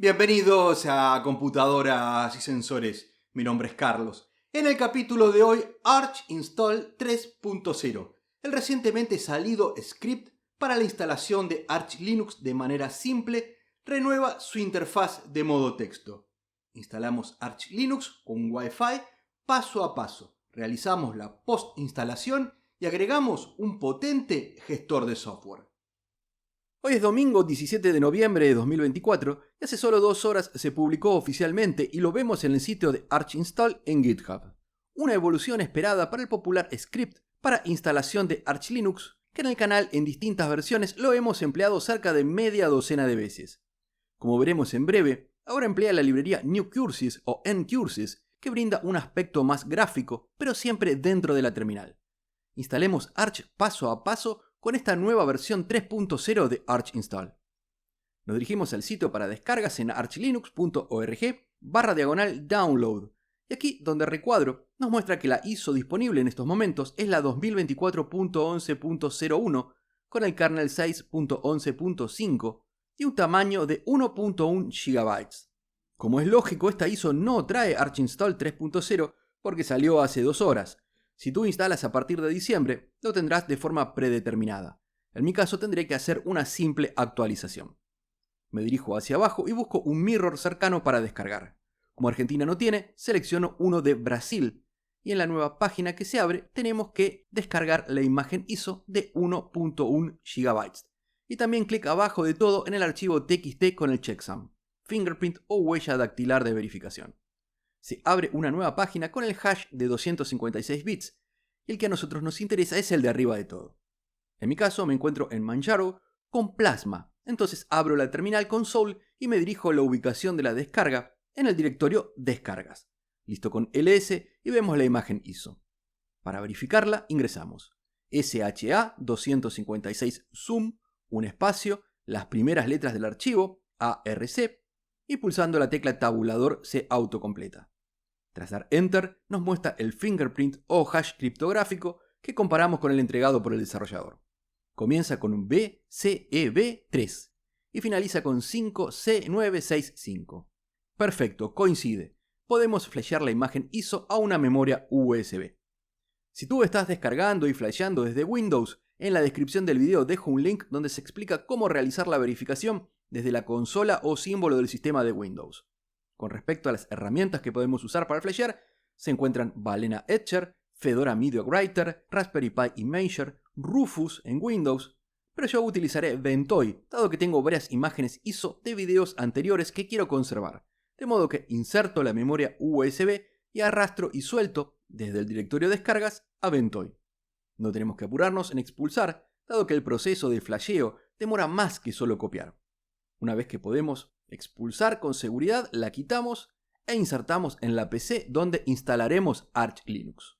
Bienvenidos a Computadoras y Sensores. Mi nombre es Carlos. En el capítulo de hoy, Arch Install 3.0, el recientemente salido script para la instalación de Arch Linux de manera simple, renueva su interfaz de modo texto. Instalamos Arch Linux con Wi-Fi paso a paso. Realizamos la post-instalación y agregamos un potente gestor de software. Hoy es domingo 17 de noviembre de 2024 y hace solo 2 horas se publicó oficialmente y lo vemos en el sitio de Arch Install en GitHub. Una evolución esperada para el popular script para instalación de Arch Linux, que en el canal en distintas versiones lo hemos empleado cerca de media docena de veces. Como veremos en breve, ahora emplea la librería NewCurses o NCurses, que brinda un aspecto más gráfico, pero siempre dentro de la terminal. Instalemos Arch paso a paso con esta nueva versión 3.0 de Arch Install. Nos dirigimos al sitio para descargas en archlinux.org/download y aquí donde recuadro nos muestra que la ISO disponible en estos momentos es la 2024.11.01 con el kernel 6.11.5 y un tamaño de 1.1 GB. Como es lógico, esta ISO no trae Arch Install 3.0 porque salió hace 2 horas. Si tú instalas a partir de diciembre, lo tendrás de forma predeterminada. En mi caso tendré que hacer una simple actualización. Me dirijo hacia abajo y busco un mirror cercano para descargar. Como Argentina no tiene, selecciono uno de Brasil. Y en la nueva página que se abre tenemos que descargar la imagen ISO de 1.1 GB. Y también clic abajo de todo en el archivo TXT con el checksum, fingerprint o huella dactilar de verificación. Se abre una nueva página con el hash de 256 bits, y el que a nosotros nos interesa es el de arriba de todo. En mi caso me encuentro en Manjaro con Plasma, entonces abro la terminal console y me dirijo a la ubicación de la descarga en el directorio Descargas. Listo con ls y vemos la imagen ISO. Para verificarla ingresamos SHA 256 zoom, un espacio, las primeras letras del archivo, ARC, y pulsando la tecla tabulador se autocompleta. Tras dar Enter, nos muestra el fingerprint o hash criptográfico que comparamos con el entregado por el desarrollador. Comienza con un BCEB3 y finaliza con 5C965. Perfecto, coincide. Podemos flashear la imagen ISO a una memoria USB. Si tú estás descargando y flasheando desde Windows, en la descripción del video dejo un link donde se explica cómo realizar la verificación desde la consola o símbolo del sistema de Windows. Con respecto a las herramientas que podemos usar para flashear, se encuentran Balena Etcher, Fedora Media Writer, Raspberry Pi Imager, Rufus en Windows, pero yo utilizaré Ventoy, dado que tengo varias imágenes ISO de videos anteriores que quiero conservar, de modo que inserto la memoria USB y arrastro y suelto desde el directorio descargas a Ventoy. No tenemos que apurarnos en expulsar, dado que el proceso de flasheo demora más que solo copiar. Una vez que podemos expulsar con seguridad, la quitamos e insertamos en la PC donde instalaremos Arch Linux.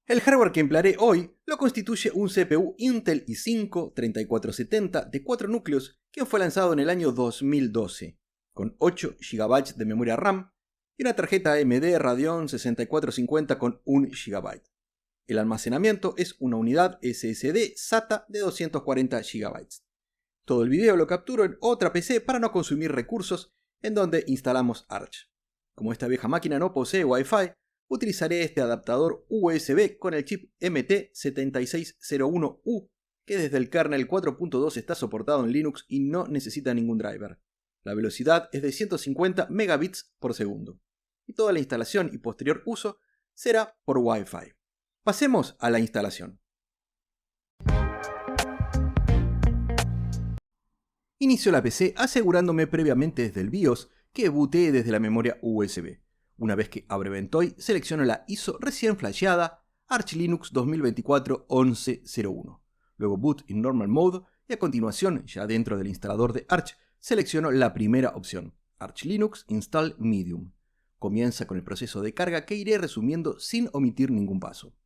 El hardware que emplearé hoy lo constituye un CPU Intel i5 3470 de 4 núcleos que fue lanzado en el año 2012, con 8 GB de memoria RAM y una tarjeta AMD Radeon 6450 con 1 GB. El almacenamiento es una unidad SSD SATA de 240 GB. Todo el video lo capturo en otra PC para no consumir recursos en donde instalamos Arch. Como esta vieja máquina no posee Wi-Fi, utilizaré este adaptador USB con el chip MT7601U que desde el kernel 4.2 está soportado en Linux y no necesita ningún driver. La velocidad es de 150 megabits por segundo. Y toda la instalación y posterior uso será por Wi-Fi. Pasemos a la instalación. Inicio la PC asegurándome previamente desde el BIOS que bootee desde la memoria USB. Una vez que abre Ventoy, selecciono la ISO recién flasheada Arch Linux 2024-1101. Luego Boot in Normal Mode y a continuación, ya dentro del instalador de Arch, selecciono la primera opción, Arch Linux Install Medium. Comienza con el proceso de carga que iré resumiendo sin omitir ningún paso.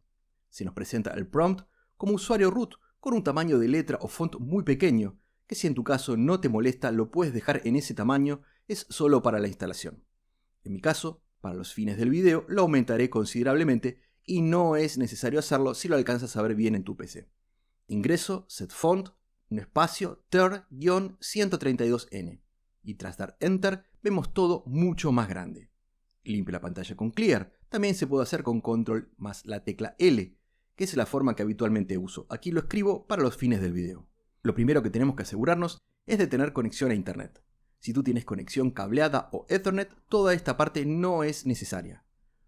Se nos presenta el prompt como usuario root con un tamaño de letra o font muy pequeño, que si en tu caso no te molesta lo puedes dejar en ese tamaño, es solo para la instalación. En mi caso, para los fines del video, lo aumentaré considerablemente y no es necesario hacerlo si lo alcanzas a ver bien en tu PC. Ingreso set font, un espacio, ter-132n. y tras dar Enter vemos todo mucho más grande. Limpio la pantalla con Clear. También se puede hacer con Control más la tecla L, que es la forma que habitualmente uso. Aquí lo escribo para los fines del video. Lo primero que tenemos que asegurarnos es de tener conexión a Internet. Si tú tienes conexión cableada o Ethernet, toda esta parte no es necesaria.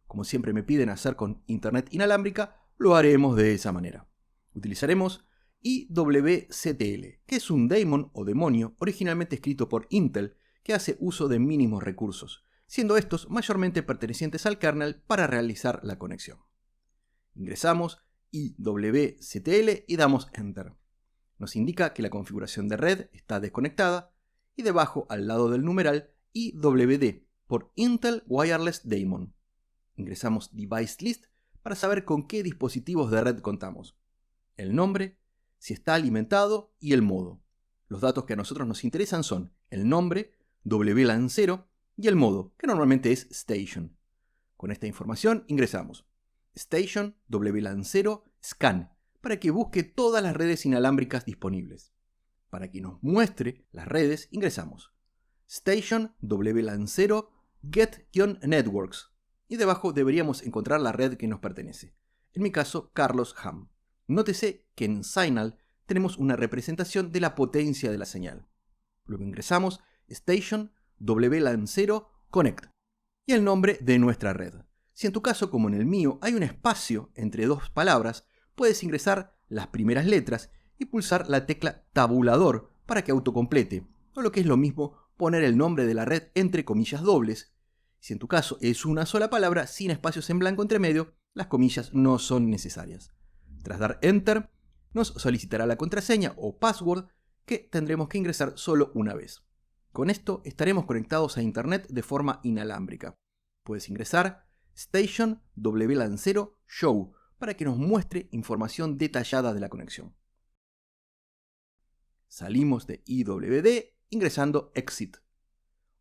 Como siempre me piden hacer con Internet inalámbrica, lo haremos de esa manera. Utilizaremos IWCTL, que es un daemon o demonio originalmente escrito por Intel que hace uso de mínimos recursos, siendo estos mayormente pertenecientes al kernel para realizar la conexión. Ingresamos IWCTL y damos Enter. Nos indica que la configuración de red está desconectada y debajo al lado del numeral IWD por Intel Wireless Daemon. Ingresamos Device List para saber con qué dispositivos de red contamos. El nombre, si está alimentado y el modo. Los datos que a nosotros nos interesan son el nombre, WLAN 0 y el modo, que normalmente es Station. Con esta información ingresamos Station WLAN 0 Scan para que busque todas las redes inalámbricas disponibles. Para que nos muestre las redes ingresamos Station WLAN 0 Get-Networks y debajo deberíamos encontrar la red que nos pertenece. En mi caso, Carlos Ham. Nótese que en Signal tenemos una representación de la potencia de la señal. Luego ingresamos Station WLAN 0 Connect y el nombre de nuestra red. Si en tu caso, como en el mío, hay un espacio entre dos palabras, puedes ingresar las primeras letras y pulsar la tecla tabulador para que autocomplete, o lo que es lo mismo, poner el nombre de la red entre comillas dobles. Si en tu caso es una sola palabra sin espacios en blanco entre medio, las comillas no son necesarias. Tras dar Enter, nos solicitará la contraseña o password que tendremos que ingresar solo una vez. Con esto estaremos conectados a Internet de forma inalámbrica. Puedes ingresar Station WLAN 0 Show para que nos muestre información detallada de la conexión. Salimos de IWD ingresando Exit.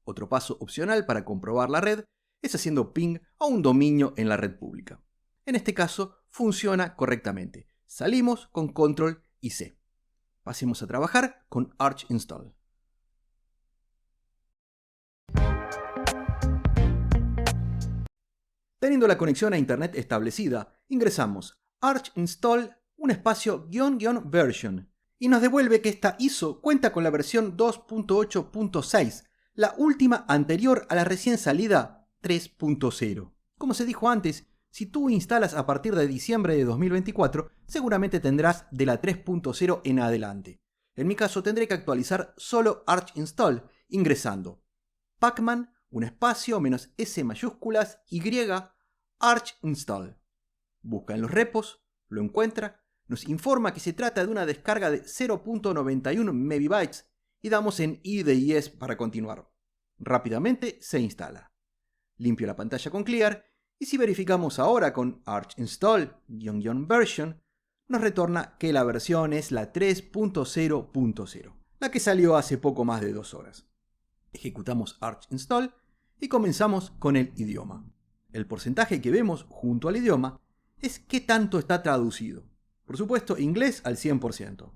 Otro paso opcional para comprobar la red es haciendo ping a un dominio en la red pública. En este caso funciona correctamente. Salimos con Control y C. Pasemos a trabajar con Arch Install. Teniendo la conexión a Internet establecida, ingresamos Arch Install un espacio -- version y nos devuelve que esta ISO cuenta con la versión 2.8.6, la última anterior a la recién salida 3.0. Como se dijo antes, si tú instalas a partir de diciembre de 2024, seguramente tendrás de la 3.0 en adelante. En mi caso tendré que actualizar solo Arch Install ingresando pacman, un espacio, menos S mayúsculas, Y, Arch Install. Busca en los repos, lo encuentra, nos informa que se trata de una descarga de 0.91 MB y damos en IDIS para continuar. Rápidamente se instala. Limpio la pantalla con Clear y si verificamos ahora con Arch Install -- version, nos retorna que la versión es la 3.0.0, la que salió hace poco más de 2 horas. Ejecutamos Arch Install y comenzamos con el idioma. El porcentaje que vemos junto al idioma es qué tanto está traducido. Por supuesto, inglés al 100%.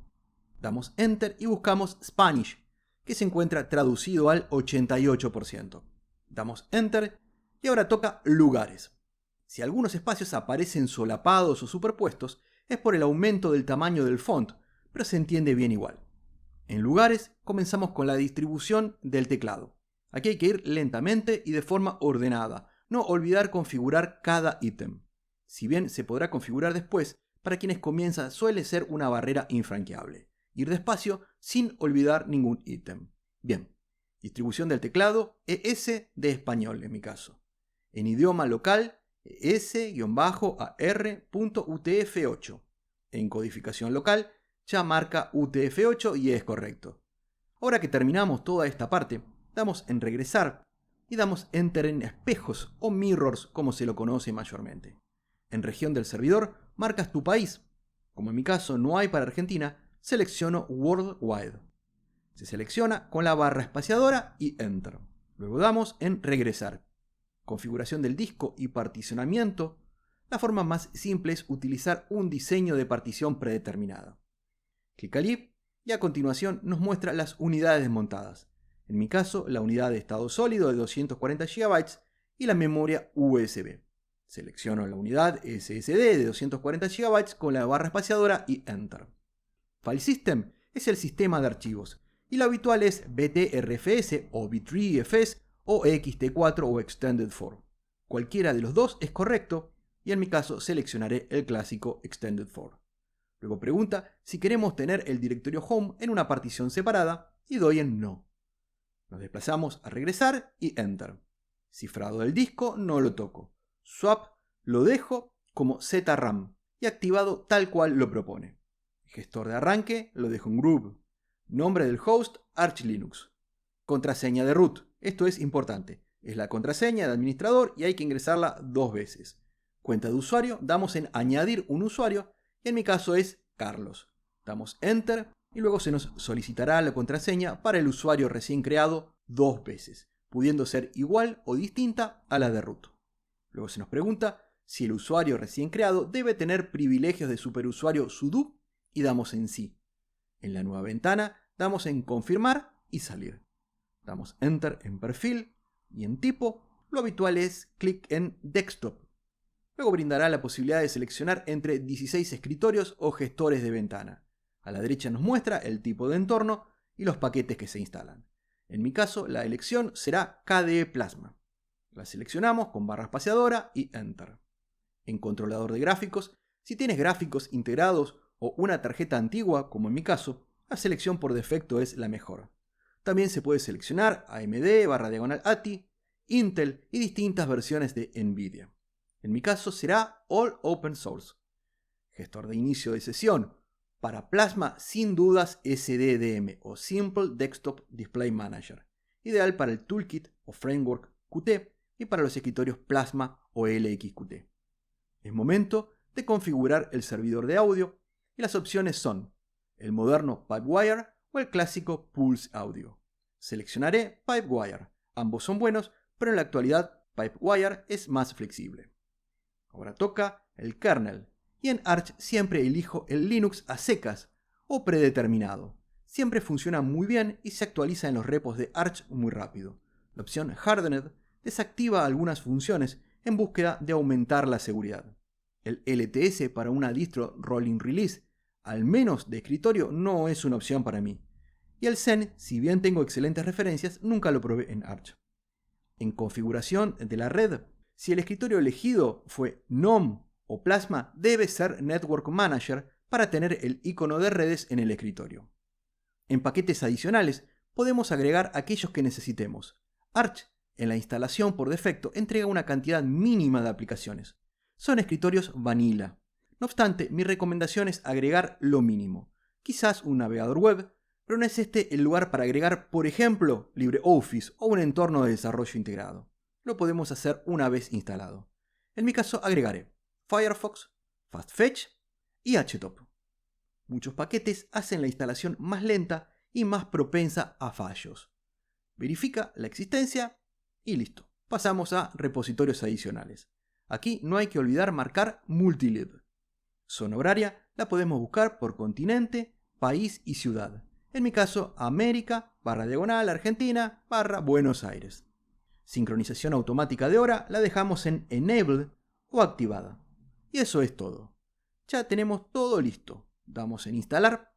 Damos Enter y buscamos Spanish, que se encuentra traducido al 88%. Damos Enter y ahora toca lugares. Si algunos espacios aparecen solapados o superpuestos, es por el aumento del tamaño del font, pero se entiende bien igual. En lugares, comenzamos con la distribución del teclado. Aquí hay que ir lentamente y de forma ordenada, no olvidar configurar cada ítem. Si bien se podrá configurar después, para quienes comienzan suele ser una barrera infranqueable. Ir despacio sin olvidar ningún ítem. Bien, distribución del teclado, ES de español en mi caso. En idioma local, ES-AR.UTF-8. En codificación local, ya marca UTF-8 y es correcto. Ahora que terminamos toda esta parte, damos en regresar y damos Enter en espejos o mirrors como se lo conoce mayormente. En región del servidor marcas tu país. Como en mi caso no hay para Argentina, selecciono Worldwide. Se selecciona con la barra espaciadora y Enter. Luego damos en regresar. Configuración del disco y particionamiento. La forma más simple es utilizar un diseño de partición predeterminada. Clic allí y a continuación nos muestra las unidades desmontadas. En mi caso, la unidad de estado sólido de 240 GB y la memoria USB. Selecciono la unidad SSD de 240 GB con la barra espaciadora y Enter. File System es el sistema de archivos y lo habitual es BTRFS o B3FS o ext4 o Extended 4. Cualquiera de los dos es correcto y en mi caso seleccionaré el clásico Extended 4. Luego pregunta si queremos tener el directorio Home en una partición separada y doy en No. Nos desplazamos a regresar y Enter. Cifrado del disco no lo toco. Swap lo dejo como ZRAM y activado tal cual lo propone. Gestor de arranque lo dejo en Groove. Nombre del host Arch Linux. Contraseña de root. Esto es importante. Es la contraseña de administrador y hay que ingresarla 2 veces. Cuenta de usuario, damos en añadir un usuario y en mi caso es Carlos. Damos Enter y luego se nos solicitará la contraseña para el usuario recién creado 2 veces, pudiendo ser igual o distinta a la de root. Luego se nos pregunta si el usuario recién creado debe tener privilegios de superusuario sudo y damos en sí. En la nueva ventana damos en confirmar y salir. Damos Enter en perfil y en tipo, lo habitual es clic en Desktop. Luego brindará la posibilidad de seleccionar entre 16 escritorios o gestores de ventana. A la derecha nos muestra el tipo de entorno y los paquetes que se instalan. En mi caso, la elección será KDE Plasma. La seleccionamos con barra espaciadora y Enter. En controlador de gráficos, si tienes gráficos integrados o una tarjeta antigua, como en mi caso, la selección por defecto es la mejor. También se puede seleccionar AMD/ATI, Intel y distintas versiones de Nvidia. En mi caso será All Open Source. Gestor de inicio de sesión. Para Plasma sin dudas SDDM o Simple Desktop Display Manager. Ideal para el Toolkit o Framework Qt y para los escritorios Plasma o LXQt. Es momento de configurar el servidor de audio y las opciones son el moderno Pipewire o el clásico Pulse Audio. Seleccionaré Pipewire. Ambos son buenos, pero en la actualidad Pipewire es más flexible. Ahora toca el kernel. Y en Arch siempre elijo el Linux a secas o predeterminado. Siempre funciona muy bien y se actualiza en los repos de Arch muy rápido. La opción Hardened desactiva algunas funciones en búsqueda de aumentar la seguridad. El LTS para una distro Rolling Release, al menos de escritorio, no es una opción para mí. Y el Zen, si bien tengo excelentes referencias, nunca lo probé en Arch. En configuración de la red, si el escritorio elegido fue GNOME o Plasma, debe ser Network Manager para tener el icono de redes en el escritorio. En paquetes adicionales podemos agregar aquellos que necesitemos. Arch, en la instalación por defecto, entrega una cantidad mínima de aplicaciones. Son escritorios vanilla. No obstante, mi recomendación es agregar lo mínimo. Quizás un navegador web, pero no es este el lugar para agregar, por ejemplo, LibreOffice o un entorno de desarrollo integrado. Lo podemos hacer una vez instalado. En mi caso agregaré Firefox, FastFetch y Htop. Muchos paquetes hacen la instalación más lenta y más propensa a fallos. Verifica la existencia y listo. Pasamos a repositorios adicionales. Aquí no hay que olvidar marcar Multilib. Zona horaria la podemos buscar por continente, país y ciudad. En mi caso, América/Argentina /Buenos Aires. Sincronización automática de hora la dejamos en Enabled o activada. Y eso es todo. Ya tenemos todo listo. Damos en instalar.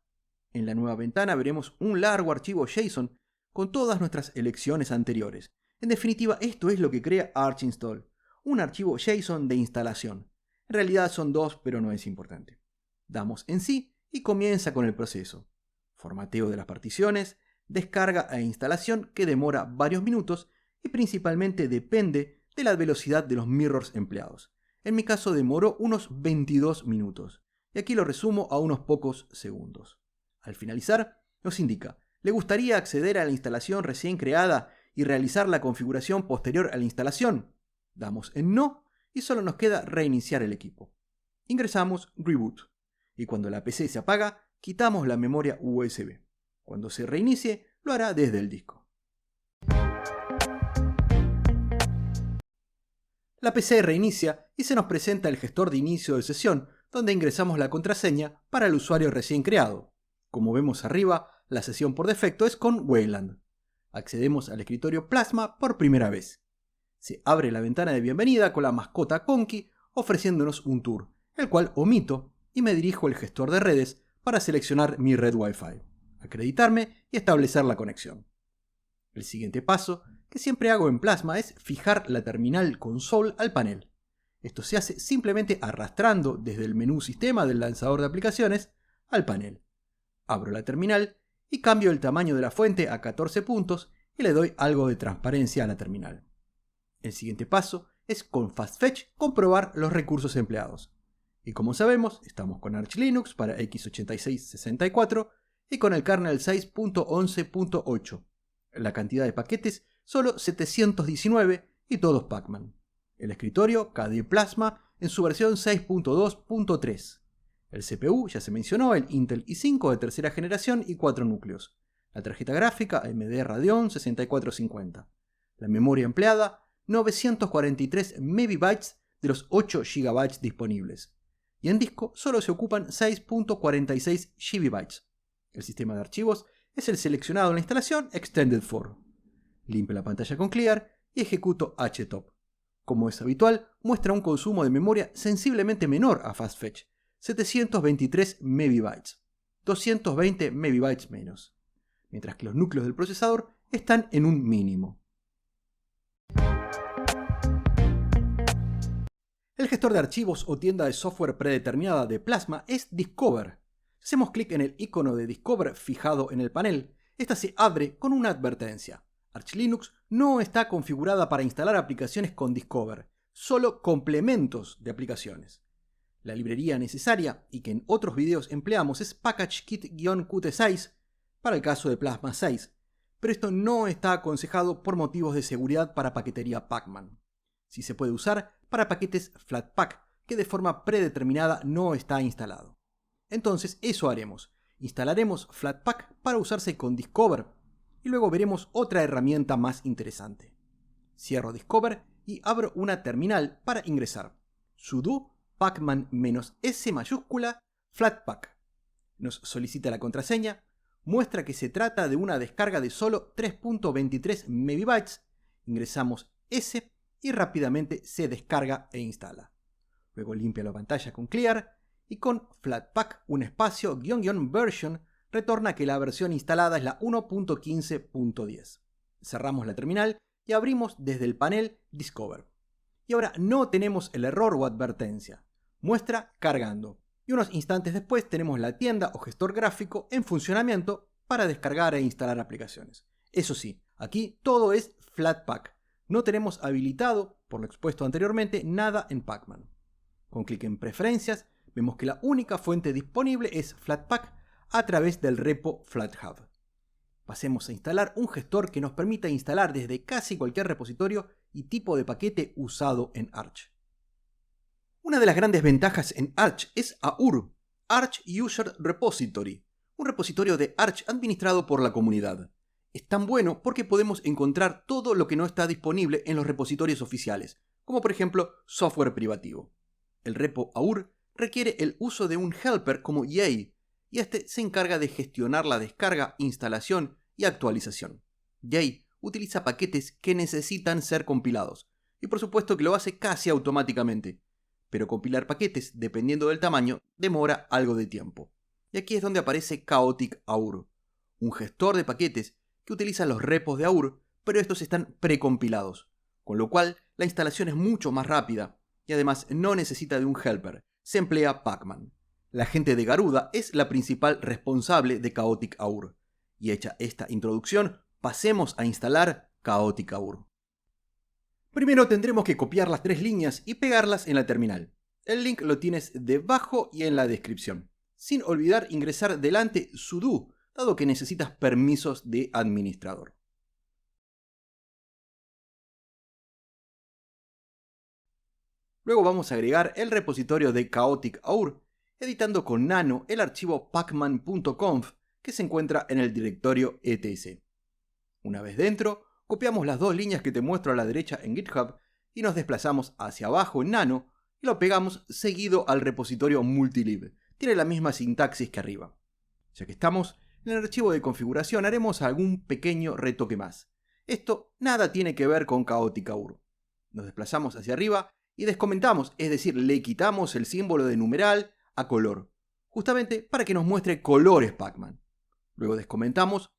En la nueva ventana veremos un largo archivo JSON con todas nuestras elecciones anteriores. En definitiva, esto es lo que crea Arch Install, un archivo JSON de instalación. En realidad son 2, pero no es importante. Damos en sí y comienza con el proceso. Formateo de las particiones, descarga e instalación que demora varios minutos y principalmente depende de la velocidad de los mirrors empleados. En mi caso demoró unos 22 minutos, y aquí lo resumo a unos pocos segundos. Al finalizar, nos indica, ¿le gustaría acceder a la instalación recién creada y realizar la configuración posterior a la instalación? Damos en No y solo nos queda reiniciar el equipo. Ingresamos Reboot, y cuando la PC se apaga, quitamos la memoria USB. Cuando se reinicie, lo hará desde el disco. La PC reinicia y se nos presenta el gestor de inicio de sesión, donde ingresamos la contraseña para el usuario recién creado. Como vemos arriba, la sesión por defecto es con Wayland. Accedemos al escritorio Plasma por primera vez. Se abre la ventana de bienvenida con la mascota Conky ofreciéndonos un tour, el cual omito y me dirijo al gestor de redes para seleccionar mi red Wi-Fi, acreditarme y establecer la conexión. El siguiente paso que siempre hago en Plasma es fijar la terminal console al panel. Esto se hace simplemente arrastrando desde el menú Sistema del lanzador de aplicaciones al panel. Abro la terminal y cambio el tamaño de la fuente a 14 puntos y le doy algo de transparencia a la terminal. El siguiente paso es con FastFetch comprobar los recursos empleados. Y como sabemos, estamos con Arch Linux para x86-64 y con el kernel 6.11.8. La cantidad de paquetes solo 719 y todos Pacman. El escritorio KDE Plasma en su versión 6.2.3. El CPU ya se mencionó, el Intel i5 de tercera generación y 4 núcleos. La tarjeta gráfica AMD Radeon 6450. La memoria empleada 943 MB de los 8 GB disponibles. Y en disco solo se ocupan 6.46 GB. El sistema de archivos es el seleccionado en la instalación Extended for. Limpio la pantalla con Clear y ejecuto htop. Como es habitual, muestra un consumo de memoria sensiblemente menor a FastFetch, 723 MB, 220 MB menos, mientras que los núcleos del procesador están en un mínimo. El gestor de archivos o tienda de software predeterminada de Plasma es Discover. Si hacemos clic en el icono de Discover fijado en el panel, esta se abre con una advertencia. Arch Linux no está configurada para instalar aplicaciones con Discover, solo complementos de aplicaciones. La librería necesaria, y que en otros videos empleamos, es PackageKit-Qt6 para el caso de Plasma 6, pero esto no está aconsejado por motivos de seguridad para paquetería Pacman. Sí se puede usar para paquetes Flatpak, que de forma predeterminada no está instalado. Entonces eso haremos. Instalaremos Flatpak para usarse con Discover y luego veremos otra herramienta más interesante. Cierro Discover y abro una terminal para ingresar. Sudo pacman-s mayúscula Flatpak. Nos solicita la contraseña, muestra que se trata de una descarga de solo 3.23 MB, ingresamos S y rápidamente se descarga e instala. Luego limpia la pantalla con Clear y con Flatpak un espacio --version retorna que la versión instalada es la 1.15.10. Cerramos la terminal y abrimos desde el panel Discover. Y ahora no tenemos el error o advertencia. Muestra cargando. Y unos instantes después tenemos la tienda o gestor gráfico en funcionamiento para descargar e instalar aplicaciones. Eso sí, aquí todo es Flatpak. No tenemos habilitado, por lo expuesto anteriormente, nada en Pacman. Con clic en Preferencias, vemos que la única fuente disponible es Flatpak a través del repo FlatHub. Pasemos a instalar un gestor que nos permita instalar desde casi cualquier repositorio y tipo de paquete usado en Arch. Una de las grandes ventajas en Arch es AUR, Arch User Repository, un repositorio de Arch administrado por la comunidad. Es tan bueno porque podemos encontrar todo lo que no está disponible en los repositorios oficiales, como por ejemplo software privativo. El repo AUR requiere el uso de un helper como Yay, y este se encarga de gestionar la descarga, instalación y actualización. Yay utiliza paquetes que necesitan ser compilados, y por supuesto que lo hace casi automáticamente, pero compilar paquetes, dependiendo del tamaño, demora algo de tiempo. Y aquí es donde aparece Chaotic AUR, un gestor de paquetes que utiliza los repos de AUR, pero estos están precompilados, con lo cual la instalación es mucho más rápida y además no necesita de un helper, se emplea Pacman. La gente de Garuda es la principal responsable de Chaotic AUR, y hecha esta introducción, pasemos a instalar Chaotic AUR. Primero tendremos que copiar las 3 líneas y pegarlas en la terminal. El link lo tienes debajo y en la descripción. Sin olvidar ingresar delante sudo, dado que necesitas permisos de administrador. Luego vamos a agregar el repositorio de Chaotic AUR, editando con nano el archivo pacman.conf que se encuentra en el directorio etc. Una vez dentro, copiamos las 2 líneas que te muestro a la derecha en GitHub y nos desplazamos hacia abajo en nano y lo pegamos seguido al repositorio multilib. Tiene la misma sintaxis que arriba. Ya que estamos, en el archivo de configuración haremos algún pequeño retoque más. Esto nada tiene que ver con Chaotic AUR. Nos desplazamos hacia arriba y descomentamos, es decir, le quitamos el símbolo de numeral a color, justamente para que nos muestre colores Pacman. Luego descomentamos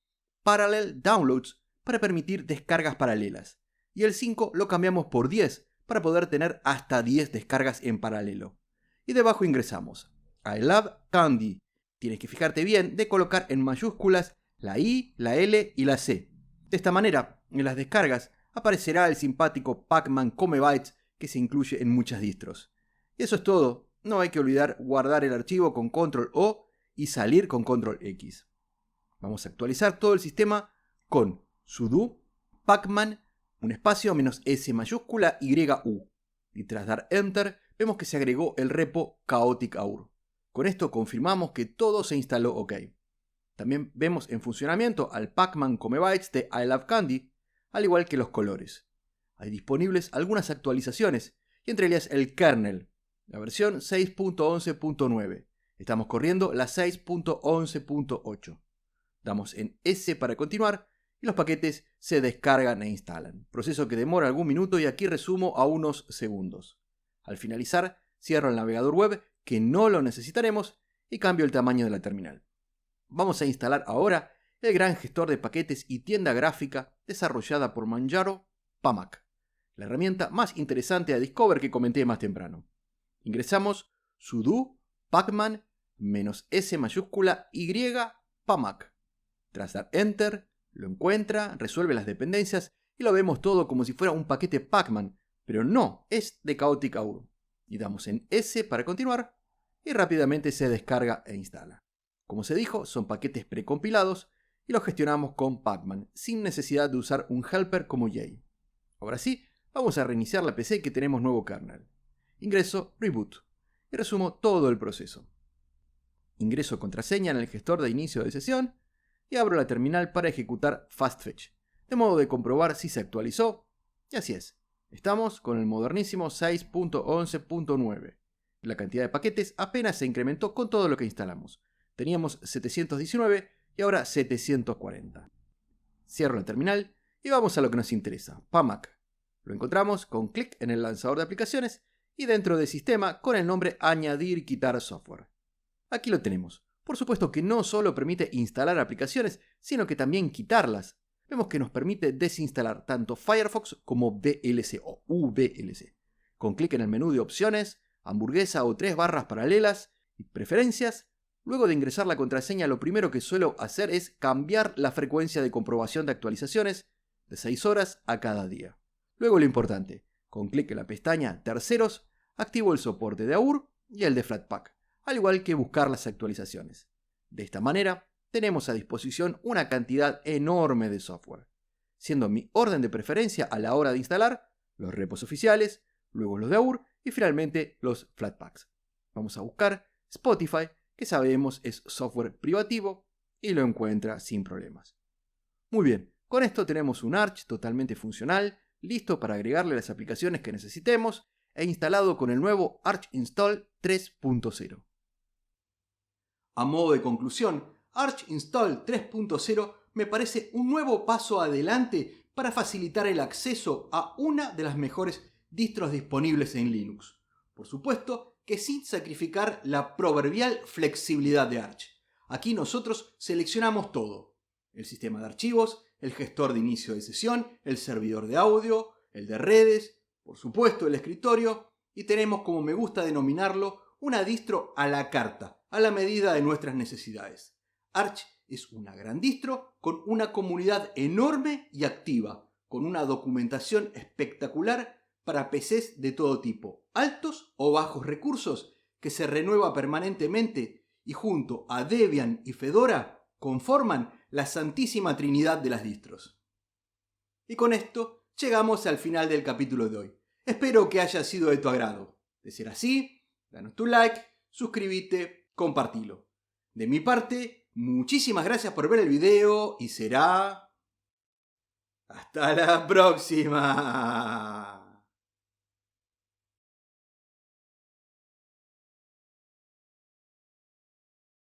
Parallel Downloads para permitir descargas paralelas. Y el 5 lo cambiamos por 10 para poder tener hasta 10 descargas en paralelo. Y debajo ingresamos I Love Candy. Tienes que fijarte bien de colocar en mayúsculas la I, la L y la C. De esta manera, en las descargas aparecerá el simpático Pacman Come Bytes que se incluye en muchas distros. Y eso es todo. No hay que olvidar guardar el archivo con Control O y salir con Control X. Vamos a actualizar todo el sistema con sudo pacman un espacio menos S mayúscula YU. Y tras dar Enter, vemos que se agregó el repo Chaotic AUR. Con esto confirmamos que todo se instaló OK. También vemos en funcionamiento al Pacman Come Bytes de I Love Candy, al igual que los colores. Hay disponibles algunas actualizaciones, y entre ellas el kernel, la versión 6.11.9. Estamos corriendo la 6.11.8. Damos en S para continuar y los paquetes se descargan e instalan. Proceso que demora algún minuto y aquí resumo a unos segundos. Al finalizar, cierro el navegador web que no lo necesitaremos y cambio el tamaño de la terminal. Vamos a instalar ahora el gran gestor de paquetes y tienda gráfica desarrollada por Manjaro, PAMAC, la herramienta más interesante de Discover que comenté más temprano. Ingresamos sudo pacman -S mayúscula Y PAMAC. Tras dar Enter, lo encuentra, resuelve las dependencias y lo vemos todo como si fuera un paquete Pacman, pero no, es de Chaotic AUR. Y damos en S para continuar y rápidamente se descarga e instala. Como se dijo, son paquetes precompilados y los gestionamos con Pacman, sin necesidad de usar un helper como Yay. Ahora sí, vamos a reiniciar la PC que tenemos nuevo kernel. Ingreso Reboot y resumo todo el proceso. Ingreso contraseña en el gestor de inicio de sesión y abro la terminal para ejecutar FastFetch, de modo de comprobar si se actualizó, y así es. Estamos con el modernísimo 6.11.9. La cantidad de paquetes apenas se incrementó con todo lo que instalamos. Teníamos 719 y ahora 740. Cierro la terminal y vamos a lo que nos interesa, PAMAC. Lo encontramos con clic en el lanzador de aplicaciones y dentro de Sistema con el nombre Añadir quitar software. Aquí lo tenemos. Por supuesto que no solo permite instalar aplicaciones, sino que también quitarlas. Vemos que nos permite desinstalar tanto Firefox como VLC o VLC. Con clic en el menú de opciones, hamburguesa o 3 barras paralelas y preferencias, luego de ingresar la contraseña lo primero que suelo hacer es cambiar la frecuencia de comprobación de actualizaciones de 6 horas a cada día. Luego lo importante, con clic en la pestaña Terceros, activo el soporte de AUR y el de Flatpak, al igual que buscar las actualizaciones. De esta manera, tenemos a disposición una cantidad enorme de software, siendo mi orden de preferencia a la hora de instalar los repos oficiales, luego los de AUR y finalmente los Flatpaks. Vamos a buscar Spotify, que sabemos es software privativo y lo encuentra sin problemas. Muy bien, con esto tenemos un Arch totalmente funcional, listo para agregarle las aplicaciones que necesitemos e instalado con el nuevo Arch Install 3.0. A modo de conclusión, Arch Install 3.0 me parece un nuevo paso adelante para facilitar el acceso a una de las mejores distros disponibles en Linux. Por supuesto que sin sacrificar la proverbial flexibilidad de Arch. Aquí nosotros seleccionamos todo: el sistema de archivos, el gestor de inicio de sesión, el servidor de audio, el de redes, por supuesto el escritorio, y tenemos, como me gusta denominarlo, una distro a la carta, a la medida de nuestras necesidades. Arch es una gran distro con una comunidad enorme y activa, con una documentación espectacular para PCs de todo tipo, altos o bajos recursos, que se renueva permanentemente y junto a Debian y Fedora conforman la santísima trinidad de las distros. Y con esto llegamos al final del capítulo de hoy. Espero que haya sido de tu agrado. De ser así, danos tu like, suscríbete, compartilo. De mi parte, muchísimas gracias por ver el video y será... ¡hasta la próxima!